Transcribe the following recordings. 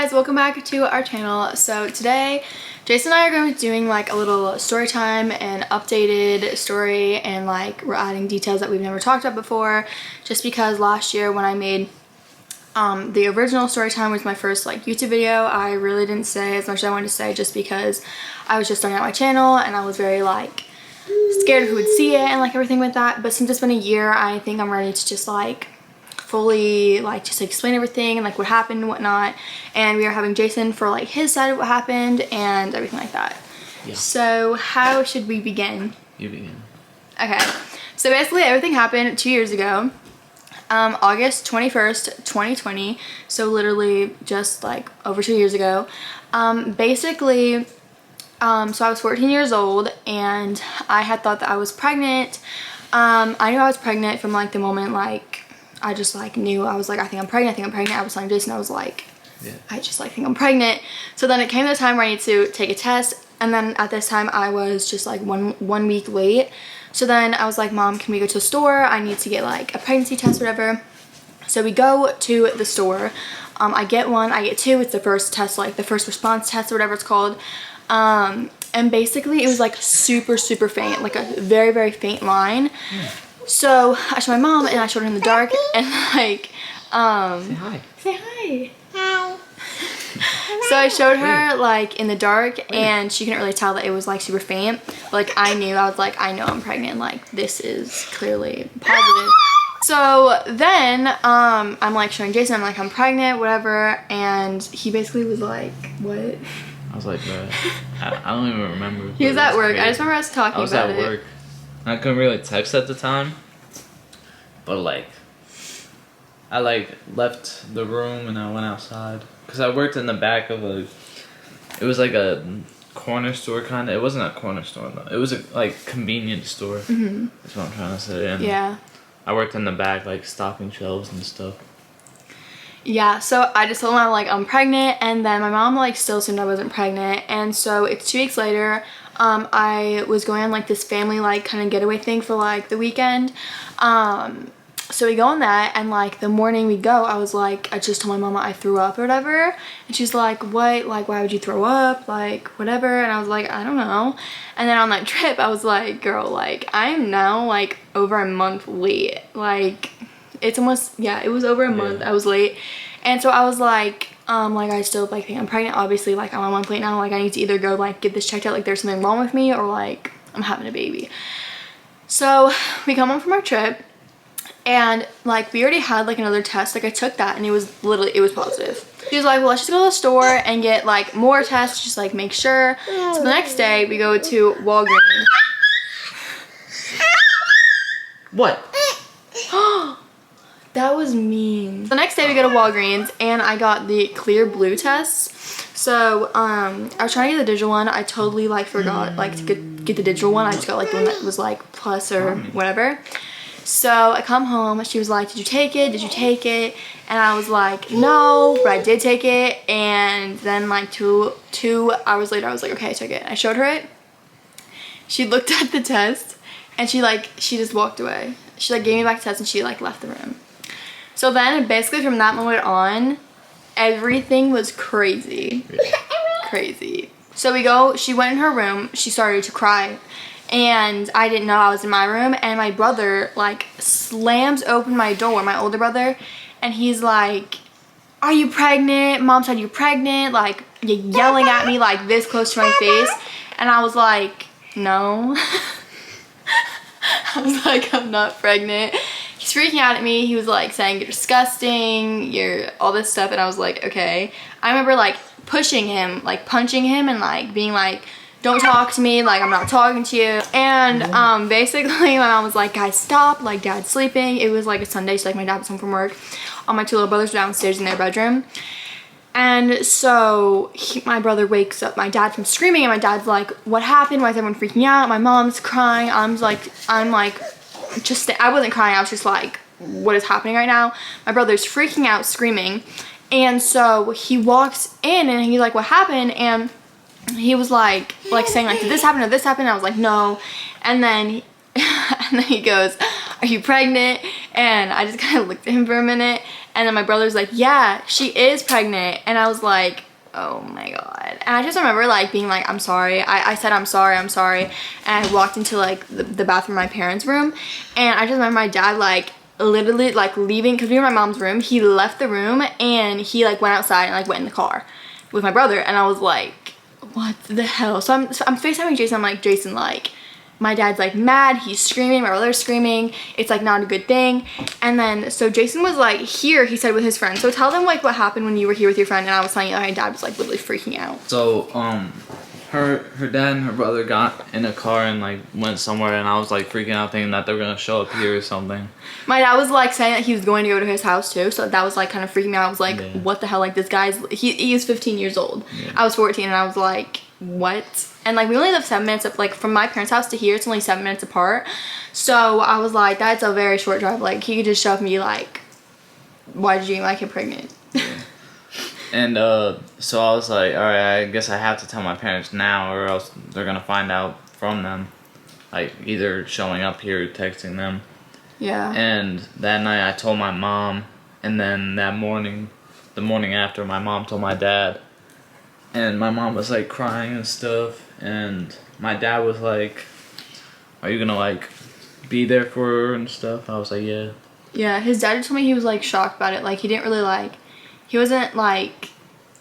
guys, welcome back to our channel. So today Jason and I are going to be doing like a little story time and updated story, and like we're adding details that we've never talked about before, just because last year when I made the original story time, was my first like YouTube video, I really didn't say as much as I wanted to say, just because I was just starting out my channel and I was very like scared of who would see it and like everything with that. But since it's been a year, I think I'm ready to just like fully like just explain everything and like what happened and whatnot, and we are having Jason for like his side of what happened and everything like that. Yeah. So how should we begin? You begin. Okay, so basically everything happened 2 years ago, August 21st 2020, so literally just like over 2 years ago. Basically so I was 14 years old and I had thought that I was pregnant. I knew I was pregnant from like the moment like I just like knew. I was like, I think I'm pregnant, I was telling Jason, I was like, yeah, I just like think I'm pregnant. So then it came to the time where I need to take a test, and then at this time I was just like one week late. So then I was like, Mom, can we go to a store? I need to get like a pregnancy test, whatever. So we go to the store. I get one, I get two. It's the first test, like the first response test or whatever it's called. And basically it was like super faint, like a very faint line. So I showed my mom and I showed her in the dark, and like say hi. Say hi. Hi. So I showed her like in the dark and she couldn't really tell that it was like super faint, but like I knew, I was like, I know I'm pregnant, like this is clearly positive. So then I'm like showing Jason, I'm like, I'm pregnant, whatever, and he basically was like, what? I was like, bro, I don't even remember. He was at work. Crazy. I just remember us talking about it. I was at work. I couldn't really text at the time, but like I like left the room and I went outside because I worked in the back of it was like a corner store kind of. It wasn't a corner store though. It was a like convenience store. Mm-hmm. That's what I'm trying to say. And yeah, I worked in the back like stocking shelves and stuff. Yeah, so I just told him I'm pregnant, and then my mom like still assumed I wasn't pregnant, and so it's 2 weeks later. I was going on like this family like kind of getaway thing for like the weekend. So we go on that, and like the morning we go, I was like, I just told my mama I threw up or whatever, and she's like, what, like why would you throw up, like whatever, and I was like, I don't know. And then on that trip I was like, girl, like I am now like over a month late, like it's almost, yeah, it was over a month I was late. And so I was like I still like think I'm pregnant, obviously, like I'm on one plate now, like I need to either go like get this checked out, like there's something wrong with me, or like I'm having a baby. So we come home from our trip, and like we already had like another test, like I took that and it was literally, it was positive. She was like, well, let's just go to the store and get like more tests, just like make sure. So the next day we go to Walgreens. What? That was mean. The next day we go to Walgreens and I got the clear blue test. So I was trying to get the digital one. I totally like forgot like to get the digital one. I just got like the one that was like plus or whatever. So I come home, she was like, did you take it? Did you take it? And I was like, no, but I did take it. And then like two hours later I was like, okay, I took it. I showed her it. She looked at the test and she just walked away. She like gave me back the test and she like left the room. So then basically from that moment on, everything was crazy. Crazy. So we go, she went in her room, she started to cry, and I didn't know I was in my room, and my brother like slams open my door, my older brother, and he's like, are you pregnant? Mom said you're pregnant, like yelling at me like this close to my face. And I was like, no. I was like, I'm not pregnant. He's freaking out at me. He was like saying, you're disgusting, you're all this stuff. And I was like, okay. I remember like pushing him, like punching him, and like being like, don't talk to me, like I'm not talking to you. And basically my mom was like, guys, stop, like dad's sleeping. It was like a Sunday, so like my dad was home from work. All my two little brothers were downstairs in their bedroom. And so my brother wakes up my dad from screaming, and my dad's like, what happened? Why is everyone freaking out? My mom's crying. I'm like, I wasn't crying. I was just like, what is happening right now? My brother's freaking out, screaming. And so he walks in and he's like, what happened? And he was like saying like, did this happen or this happen? And I was like, no. And then he goes, are you pregnant? And I just kind of looked at him for a minute, and then my brother's like, yeah, she is pregnant. And I was like, oh my god. And I just remember like being like, I'm sorry. I said I'm sorry. And I walked into like the bathroom in my parents' room, and I just remember my dad like literally like leaving, because we were in my mom's room. He left the room and he like went outside and like went in the car with my brother, and I was like, what the hell? So I'm FaceTiming Jason. I'm like, Jason, like, my dad's like mad, he's screaming, my brother's screaming, it's like not a good thing. And then so Jason was like here, he said, with his friend. So tell them like what happened when you were here with your friend. And I was telling you that my dad was like literally freaking out. So her dad and her brother got in a car and like went somewhere, and I was like freaking out thinking that they were gonna show up here or something. My dad was like saying that he was going to go to his house too, so that was like kind of freaking me out. I was like, Yeah. what the hell, like this guy's, he is 15 years old. Yeah. I was 14 and I was like, what? And like we only live 7 minutes up, like from my parents' house to here, it's only 7 minutes apart. So I was like, that's a very short drive. Like he could just show up and be like, why did you like get pregnant? Yeah. And so I was like, all right, I guess I have to tell my parents now, or else they're gonna find out from them, like either showing up here or texting them. Yeah. And that night I told my mom, and then that morning, the morning after, my mom told my dad, and my mom was like crying and stuff, and my dad was like, are you gonna like be there for her and stuff? I was like, yeah. Yeah, his dad told me he was like shocked about it. Like he didn't really like, he wasn't like,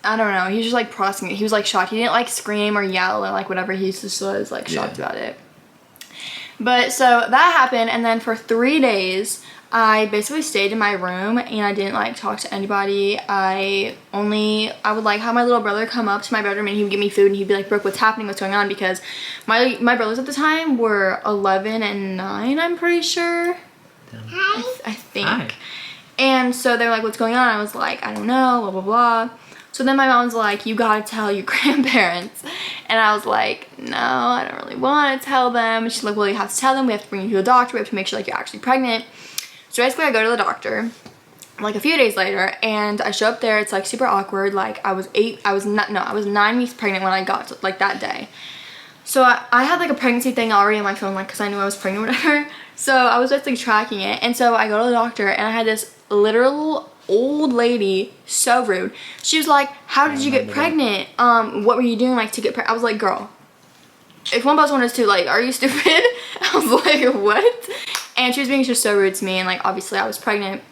I don't know, he was just like processing it. He was like shocked. He didn't like scream or yell or like whatever. He just was like shocked about it. But so that happened, and then for 3 days I basically stayed in my room and I didn't like talk to anybody. I would like have my little brother come up to my bedroom and he would give me food and he'd be like, Brooke, what's happening, what's going on? Because my brothers at the time were 11 and 9, I'm pretty sure. I think. Hi. And so they were like, what's going on? I was like, I don't know, blah, blah, blah. So then my mom's like, you gotta tell your grandparents. And I was like, no, I don't really want to tell them. And she's like, well, you have to tell them. We have to bring you to the doctor. We have to make sure like you're actually pregnant. So basically I go to the doctor like a few days later, and I show up there. It's like super awkward. Like I was 9 weeks pregnant when I got to, like that day. So I had like a pregnancy thing already on my phone, like because I knew I was pregnant or whatever. So I was just like tracking it, and so I go to the doctor and I had this literal old lady, so rude. She was like, how did you get pregnant? What were you doing like to get pregnant? I was like, girl, if 1 + 1 is 2, like, are you stupid? I was like, what? And she was being just so rude to me, and like obviously I was pregnant.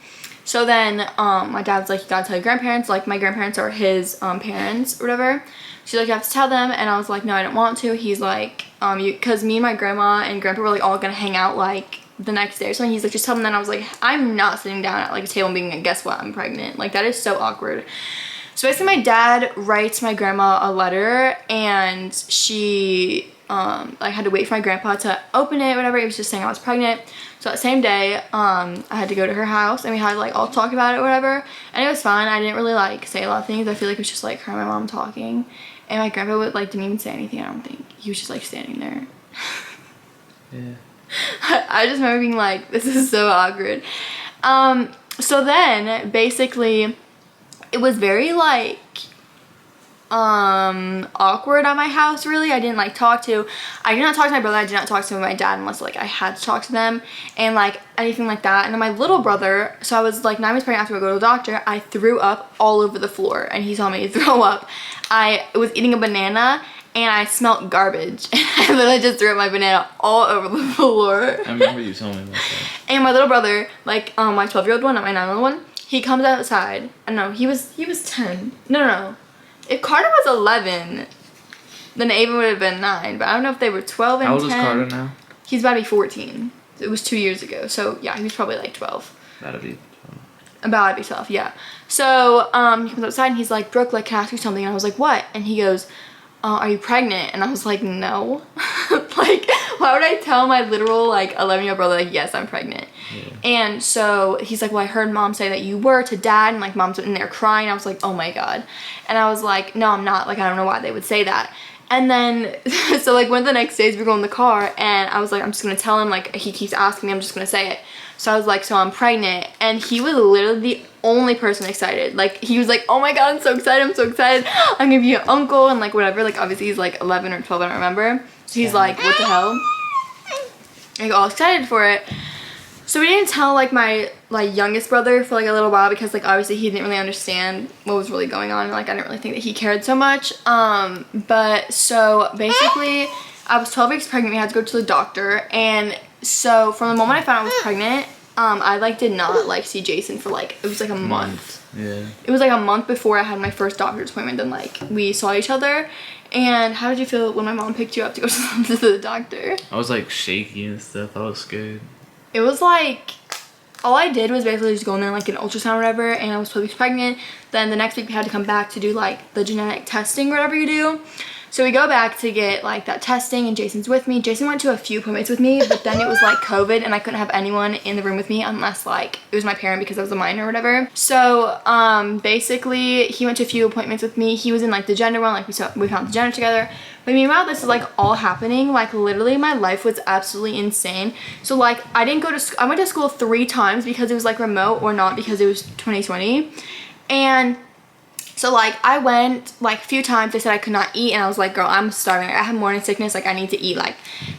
So then my dad was like, you gotta tell your grandparents. Like my grandparents are his parents or whatever. She's like, you have to tell them. And I was like, no, I don't want to. He's like, because me and my grandma and grandpa were like all gonna hang out like the next day or something. He's like, just tell them. Then I was like, I'm not sitting down at like a table and being like, guess what, I'm pregnant. Like that is so awkward. So basically my dad writes my grandma a letter, and she I had to wait for my grandpa to open it, whatever. He was just saying I was pregnant. So that same day, I had to go to her house and we had like all talk about it, whatever. And it was fine. I didn't really like say a lot of things. I feel like it was just like her and my mom talking. And my grandpa would like didn't even say anything, I don't think. He was just like standing there. Yeah. I just remember being like, this is so awkward. So then basically it was very like awkward at my house, really. I did not talk to my brother. I did not talk to my dad unless like I had to talk to them and like anything like that. And then my little brother, so I was like 9 months pregnant after I go to the doctor, I threw up all over the floor and he saw me throw up. I was eating a banana and I smelled garbage and I literally just threw up my banana all over the floor. I remember you telling me about that. And my little brother, like my 12-year-old one, not my 9-year-old one, he comes outside. I don't know, he was 10. No. If Carter was 11, then Ava would have been 9. But I don't know if they were 12 and 10. How old is Carter now? He's about to be 14. It was 2 years ago. So yeah, he was probably like 12. About to be 12, yeah. So he comes outside and he's like, Brooke, like, can I ask you something? And I was like, what? And he goes, are you pregnant? And I was like, no. Like, why would I tell my literal like 11-year-old brother like, yes, I'm pregnant? Yeah. And so he's like, well, I heard mom say that you were to dad, and like mom's in there crying. I was like, oh my god. And I was like, no, I'm not. Like, I don't know why they would say that. And then so like one of the next days we go in the car and I was like, I'm just gonna tell him, like he keeps asking me, I'm just gonna say it. So I was like, so I'm pregnant. And he was literally the only person excited. Like he was like, oh my god, I'm so excited, I'm gonna be an uncle and like whatever. Like obviously he's like 11 or 12, I don't remember. So he's like, what the hell? I got all excited for it. So we didn't tell like my youngest brother for like a little while because like obviously he didn't really understand what was really going on. Like I didn't really think that he cared so much. But so basically I was 12 weeks pregnant. We had to go to the doctor, and so from the moment I found out I was pregnant, I like did not like see Jason for like, it was like a month. Yeah. It was like a month before I had my first doctor's appointment. Then like we saw each other. And how did you feel when my mom picked you up to go to the doctor? I was like shaky and stuff. I was scared. It was like, all I did was basically just go in there and like get an ultrasound or whatever, and I was 12 weeks pregnant. Then the next week we had to come back to do like the genetic testing or whatever you do. So we go back to get like that testing, and Jason's with me. Jason went to a few appointments with me, but then it was like COVID and I couldn't have anyone in the room with me unless like it was my parent because I was a minor or whatever. So basically he went to a few appointments with me. He was in like the gender one, like we found the gender together. But meanwhile this is like all happening, like literally my life was absolutely insane. So like I didn't go to I went to school 3 times because it was like remote, or not because it was 2020. And so like I went like a few times. They said I could not eat, and I was like, girl, I'm starving. I have morning sickness. Like I need to eat. Like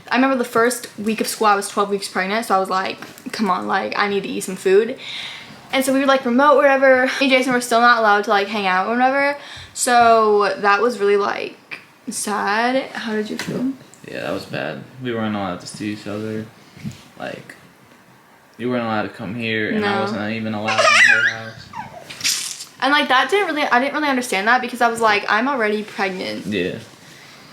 I remember the first week of school I was 12 weeks pregnant, so I was like, come on, like I need to eat some food. And so we were like remote or whatever. Me and Jason were still not allowed to like hang out or whatever. So that was really like sad. How did you feel? Yeah, that was bad. We weren't allowed to see each other. Like you weren't allowed to come here, and I wasn't even allowed in her house. And like that I didn't really understand that because I was like, I'm already pregnant. Yeah.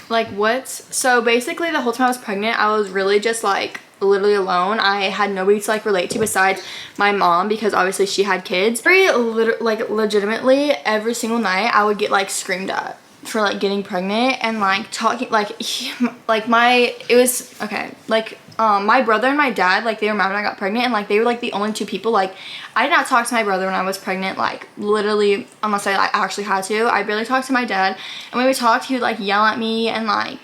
Like what? So basically the whole time I was pregnant, I was really just like literally alone. I had nobody to like relate to besides my mom because obviously she had kids. Like legitimately every single night I would get like screamed at for like getting pregnant and like talking like my brother and my dad, like they were mad when I got pregnant, and like they were like the only 2 people. Like I did not talk to my brother when I was pregnant, like literally, unless I like actually had to. I barely talked to my dad, and when we talked he would like yell at me, and like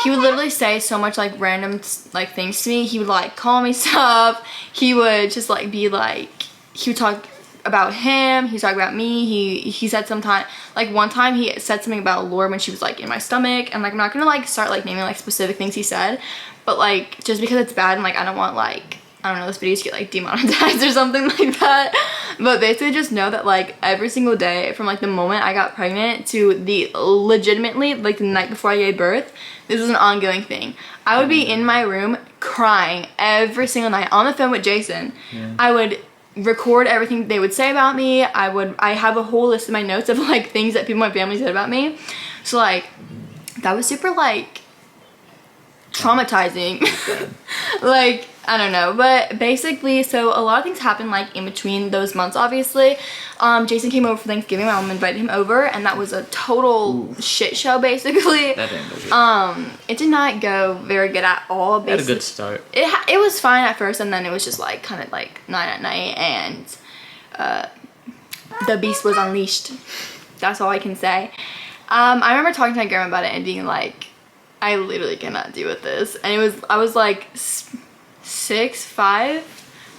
he would literally say so much like random like things to me. He would like call me stuff. He would just like be like, he would talk about him, he was talking about me. He said sometime, like one time he said something about Laura when she was like in my stomach, and like I'm not gonna like start like naming like specific things he said, but like just because it's bad and like I don't want like, I don't know, this video to get like demonetized or something like that. But basically just know that like every single day from like the moment I got pregnant to the legitimately like the night before I gave birth, this was an ongoing thing. I would be in my room crying every single night on the phone with Jason. Yeah. I would record everything they would say about me. I have a whole list of my notes of like things that people in my family said about me. So like that was super like traumatizing. Like I don't know, but basically so a lot of things happened like in between those months. Obviously Jason came over for Thanksgiving. My mom invited him over, and that was a total shit show basically. That didn't go good. It did not go very good at all. It had a good start. It was fine at first, and then it was just like kind of like 9 at night, and the beast was unleashed. That's all I can say. I remember talking to my grandma about it and being like, I literally cannot deal with this. And I was like 5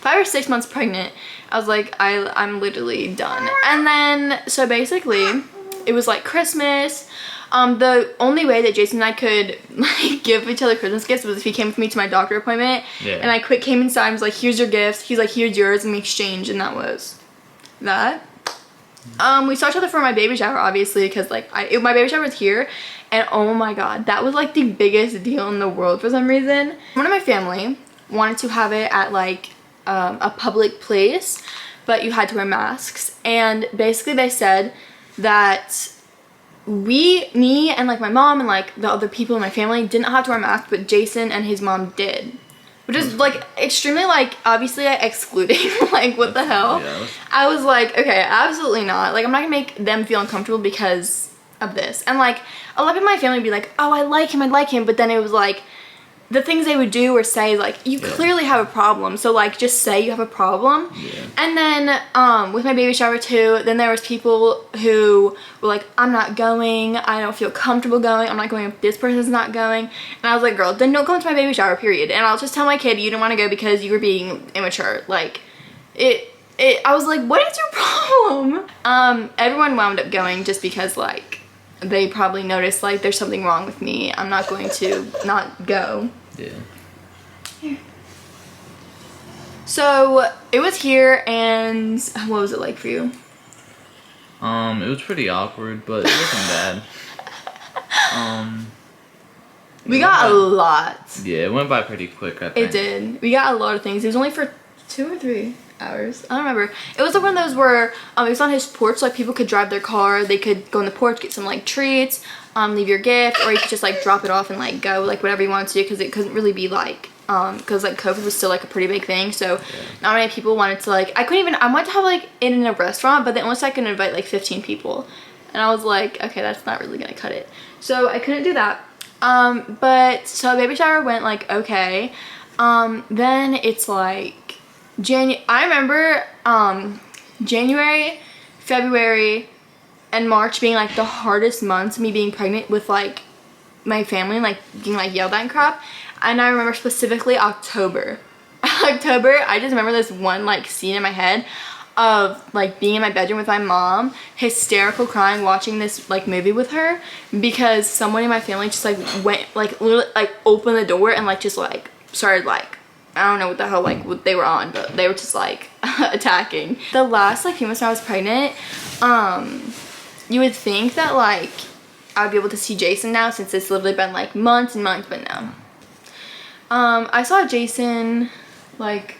or 6 months pregnant. I was like, I'm literally done. And then so basically it was like Christmas. The only way that Jason and I could like give each other Christmas gifts was if he came with me to my doctor appointment. Yeah. And I came inside and was like, here's your gifts. He's like, here's yours, and we exchanged, and that was that. We saw each other for my baby shower, obviously, because like my baby shower was here, and oh my god, that was like the biggest deal in the world for some reason. One of my family wanted to have it at like a public place, but you had to wear masks, and basically they said that me and like my mom and like the other people in my family didn't have to wear masks, but Jason and his mom did. Which is like extremely like obviously excluding. Like what the hell? Yeah. I was like, okay, absolutely not. Like I'm not gonna make them feel uncomfortable because of this. And like a lot of my family would be like, oh, I like him, but then it was like the things they would do or say, like, you clearly have a problem, so like just say you have a problem. And then with my baby shower too, then there was people who were like, I'm not going, I don't feel comfortable going, I'm not going if this person's not going. And I was like, girl, then don't come to my baby shower, period. And I'll just tell my kid you didn't want to go because you were being immature. Like I was like, what is your problem? Everyone wound up going just because like they probably noticed like there's something wrong with me. I'm not going to not go. Yeah. Here. So it was here, and what was it like for you? It was pretty awkward, but it wasn't bad. We got a lot. Yeah, it went by pretty quick, I think. It did. We got a lot of things. It was only for 2 or 3 hours. I don't remember. It was like one of those where it was on his porch, so like people could drive their car, they could go on the porch, get some like treats, leave your gift, or you could just like drop it off and like go, like whatever you wanted to do, because it couldn't really be like because like COVID was still like a pretty big thing, so not many people wanted to like, I wanted to have like it in a restaurant, but then once I could invite like 15 people, and I was like, okay, that's not really gonna cut it, so I couldn't do that. But so baby shower went like okay. Then it's like I remember January, February, and March being like the hardest months, me being pregnant with like my family and like getting like yelled at and crap. And I remember specifically October. October, I just remember this one like scene in my head of like being in my bedroom with my mom, hysterical crying, watching this like movie with her, because someone in my family just like went like literally like opened the door and like just like started like, I don't know what the hell like what they were on, but they were just like attacking. The last like few months when I was pregnant, you would think that like I would be able to see Jason now, since it's literally been like months and months, but no. I saw Jason like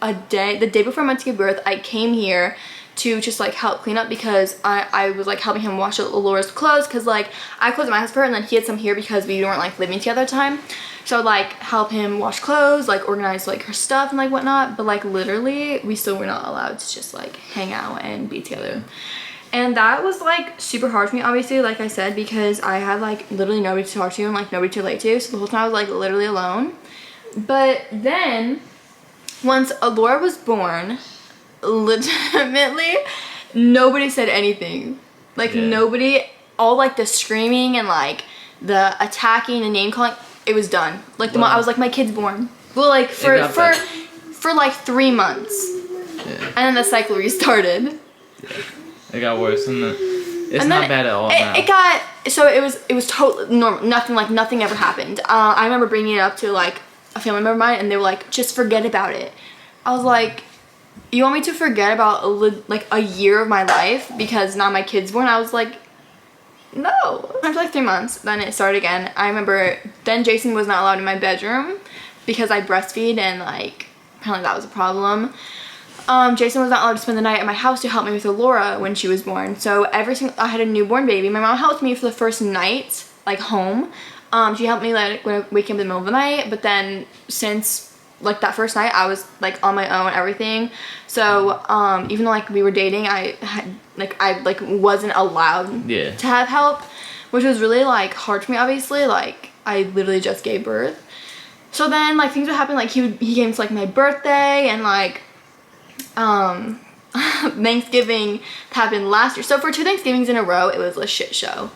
the day before I went to give birth. I came here to just like help clean up, because I was like helping him wash Laura's clothes, because like I closed my house for her and then he had some here because we weren't like living together at the time. So I'd like help him wash clothes, like organize like her stuff and like whatnot, but like literally we still were not allowed to just like hang out and be together. And that was like super hard for me, obviously, like I said, because I had like literally nobody to talk to and like nobody to relate to, so the whole time I was like literally alone. But then once Laura was born, legitimately nobody said anything. Like nobody, all like the screaming and like the attacking and name calling, it was done. Like I was like, my kid's born. Well, like for like 3 months. Yeah. And then the cycle restarted. Yeah. It got worse, and it's not bad at all now. It was totally normal. Nothing ever happened. I remember bringing it up to like a family member of mine, and they were like, just forget about it. I was like, you want me to forget about like a year of my life because now my kid's born? I was like, no. After like 3 months, then it started again. I remember then Jason was not allowed in my bedroom because I breastfeed, and like apparently that was a problem. Jason was not allowed to spend the night at my house to help me with Laura when she was born. So I had a newborn baby. My mom helped me for the first night, like home. She helped me like when I wake up in the middle of the night, but then since like that first night I was like on my own, everything. So even though like we were dating, I wasn't allowed to have help, which was really like hard for me, obviously. Like I literally just gave birth. So then like things would happen, like he came to like my birthday, and like Thanksgiving happened last year. So for 2 Thanksgivings in a row, it was a shit show.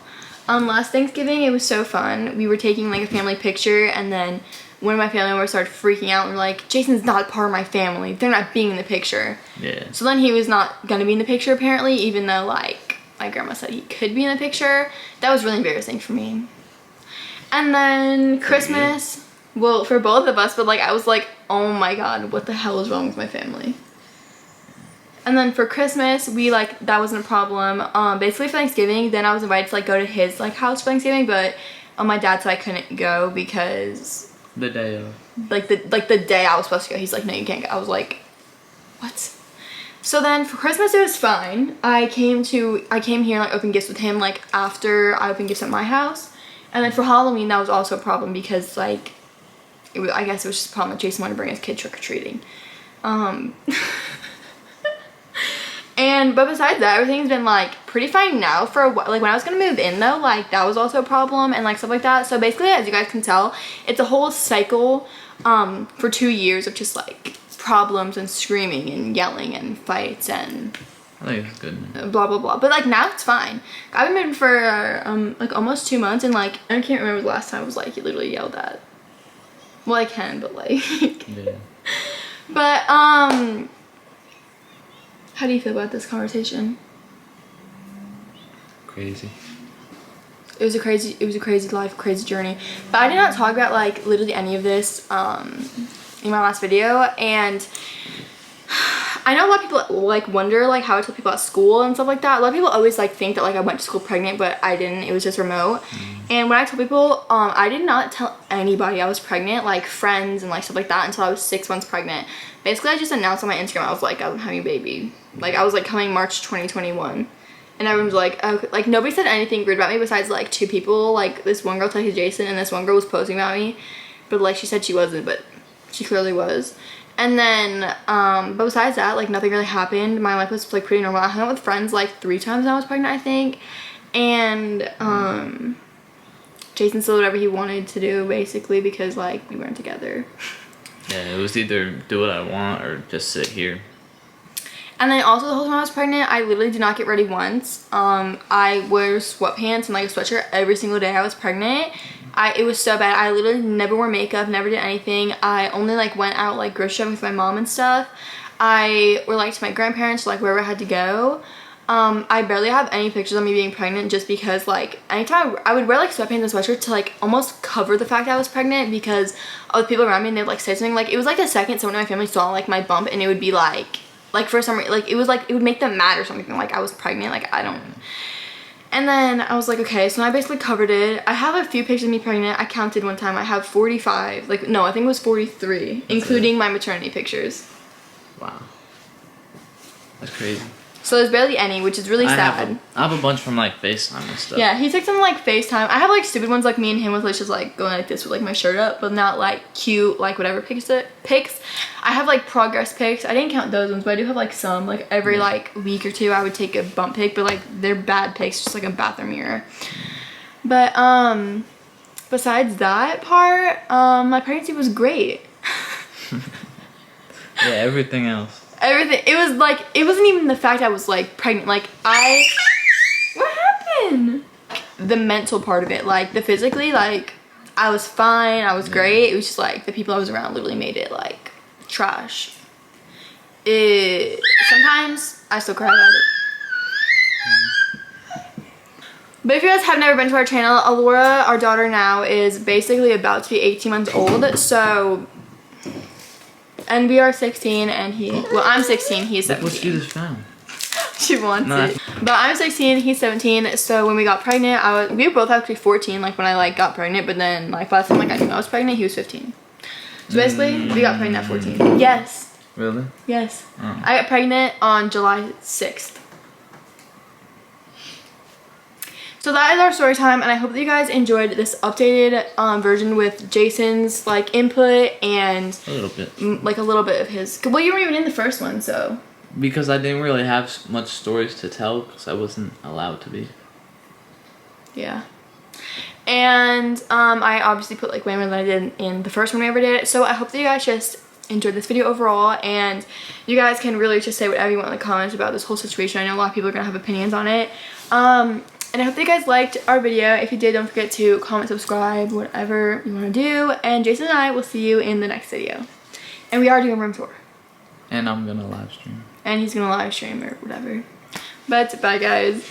Last Thanksgiving, it was so fun. We were taking like a family picture, and then one of my family members started freaking out and were like, Jason's not part of my family. They're not being in the picture. Yeah. So then he was not gonna be in the picture apparently, even though like my grandma said he could be in the picture. That was really embarrassing for me. And then Christmas, well, for both of us, but like I was like, oh my god, what the hell is wrong with my family? And then for Christmas, we like, that wasn't a problem. Basically for Thanksgiving, then I was invited to like go to his like house for Thanksgiving, but on my dad said I couldn't go because the day of, the day I was supposed to go, he's like, no, you can't go. I was like, what? So then for Christmas it was fine. I came here and like opened gifts with him like after I opened gifts at my house. And then for Halloween that was also a problem because like I guess it was just a problem that Jason wanted to bring his kid trick-or-treating. But besides that, everything's been like pretty fine now for a while. Like when I was gonna move in though, like that was also a problem and like stuff like that. So basically, as you guys can tell, it's a whole cycle for 2 years of just like problems and screaming and yelling and fights and I think it's good. Blah blah blah. But like now it's fine. I've been moving for like almost 2 months, and like I can't remember the last time I was like literally yelled at. Well, I can, but like yeah. But how do you feel about this conversation? Crazy. It was a crazy life, crazy journey. But I did not talk about like literally any of this in my last video, and I know a lot of people like wonder like how I tell people at school and stuff like that. A lot of people always like think that like I went to school pregnant, but I didn't. It was just remote. And when I told people, I did not tell anybody I was pregnant, like friends and like stuff like that, until I was 6 months pregnant. Basically, I just announced on my Instagram I was like, I'm having a baby. Like I was like coming March 2021. And everyone was like, oh, like nobody said anything weird about me besides like 2 people. Like this one girl texted Jason and this one girl was posting about me. But like she said she wasn't, but she clearly was. And then, but besides that, like nothing really happened. My life was like pretty normal. I hung out with friends like 3 times when I was pregnant, I think. And Jason still did whatever he wanted to do basically because like we weren't together. Yeah, it was either do what I want or just sit here. And then also the whole time I was pregnant, I literally did not get ready once. I wore sweatpants and like a sweatshirt every single day I was pregnant. It was so bad. I literally never wore makeup, never did anything. I only like went out like grocery shopping with my mom and stuff. I were like to my grandparents, like wherever I had to go. I barely have any pictures of me being pregnant just because like anytime I would wear like sweatpants and sweatshirt to like almost cover the fact that I was pregnant because all the people around me and they'd like say something. Like it was like the second someone in my family saw like my bump and it would be like for some reason, like it was like it would make them mad or something, like I was pregnant, like I don't. And then I was like, okay, so I basically covered it. I have a few pictures of me pregnant. I counted one time. I have 45, like no, I think it was 43, including my maternity pictures. Wow, that's crazy. So there's barely any, which is really sad. I have a bunch from like FaceTime and stuff. Yeah, he took some like FaceTime. I have like stupid ones like me and him with like just like going like this with like my shirt up, but not like cute like whatever pics. I have like progress pics. I didn't count those ones, but I do have like some. Like every like week or two I would take a bump pic, but like they're bad pics, just like a bathroom mirror. But besides that part, my pregnancy was great. Yeah, everything else. Everything. It was like, it wasn't even the fact I was like pregnant. Like what happened? The mental part of it, like the physically, like I was fine. I was great. It was just like the people I was around literally made it like trash. Sometimes I still cry about it. But if you guys have never been to our channel, Alora, our daughter now, is basically about to be 18 months old. So, and we are 16 and well, I'm 16, he's 17. What she just found. She wants it. But I'm 16, he's 17. So when we got pregnant, we were both actually 14, like when I like got pregnant, but then like by the time like I knew I was pregnant, he was 15. So basically, we got pregnant at 14. Yes. Really? Yes. Oh. I got pregnant on July 6th. So that is our story time, and I hope that you guys enjoyed this updated version with Jason's like input and A little bit. Like a little bit of his. Well, you weren't even in the first one, so. Because I didn't really have much stories to tell because I wasn't allowed to be. Yeah. And I obviously put like way more than I did in the first one we ever did. So I hope that you guys just enjoyed this video overall, and you guys can really just say whatever you want in the comments about this whole situation. I know a lot of people are gonna have opinions on it. And I hope that you guys liked our video. If you did, don't forget to comment, subscribe, whatever you want to do. And Jason and I will see you in the next video. And we are doing room tour. And I'm gonna live stream. And he's gonna live stream or whatever. But bye guys.